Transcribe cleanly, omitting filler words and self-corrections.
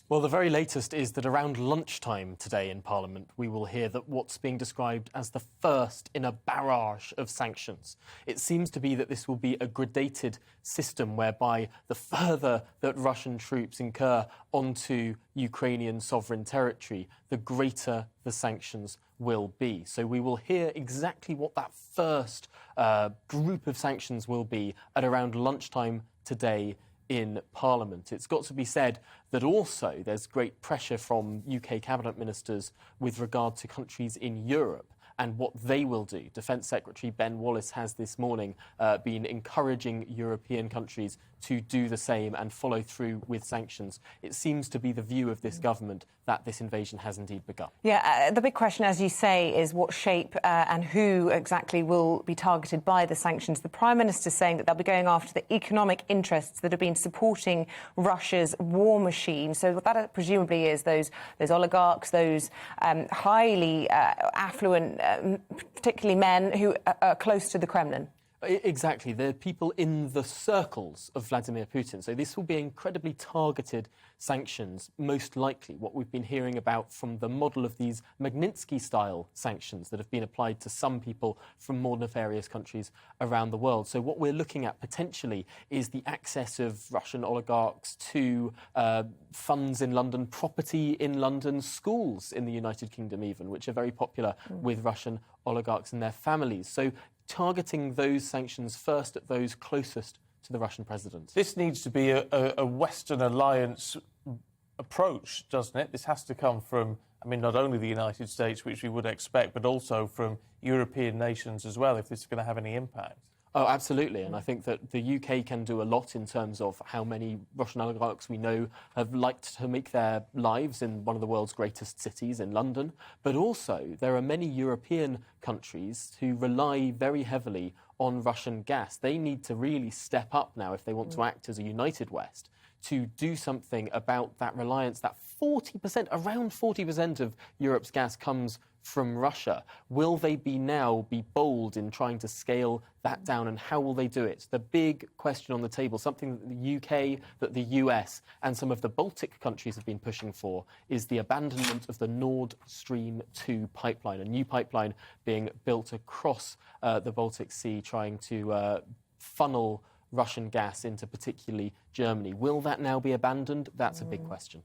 Well, the very latest is that around lunchtime today in Parliament, we will hear that what's being described as the first in a barrage of sanctions. It seems to be that this will be a gradated system whereby the further that Russian troops incur onto Ukrainian sovereign territory, the greater the sanctions will be. So we will hear exactly what that first group of sanctions will be at around lunchtime today in Parliament. It's got to be said that also there's great pressure from UK cabinet ministers with regard to countries in Europe and what they will do. Defence Secretary Ben Wallace has this morning been encouraging European countries to do the same and follow through with sanctions. It seems to be the view of this government that this invasion has indeed begun. Yeah, the big question, as you say, is what shape and who exactly will be targeted by the sanctions. The Prime Minister saying that they'll be going after the economic interests that have been supporting Russia's war machine. So that presumably is those oligarchs, those highly affluent, particularly men who are close to the Kremlin. Exactly. The people in the circles of Vladimir Putin. So this will be incredibly targeted sanctions, most likely what we've been hearing about from the model of these Magnitsky-style sanctions that have been applied to some people from more nefarious countries around the world. So what we're looking at potentially is the access of Russian oligarchs to funds in London, property in London, schools in the United Kingdom even, which are very popular with Russian oligarchs and their families. So targeting those sanctions first at those closest to the Russian president. This needs to be a Western alliance approach, doesn't it? This has to come from, not only the United States, which we would expect, but also from European nations as well, if this is going to have any impact. Oh, absolutely. And I think that the UK can do a lot in terms of how many Russian oligarchs we know have liked to make their lives in one of the world's greatest cities, in London. But also, there are many European countries who rely very heavily on Russian gas. They need to really step up now if they want to act as a united West, to do something about that reliance, that 40%, around 40% of Europe's gas comes from Russia. Will they be bold in trying to scale that down, and how will they do it? The big question on the table, something that the UK, that the US and some of the Baltic countries have been pushing for, is the abandonment of the Nord Stream 2 pipeline, a new pipeline being built across the Baltic Sea, trying to funnel Russian gas into particularly Germany. Will that now be abandoned? That's a big question.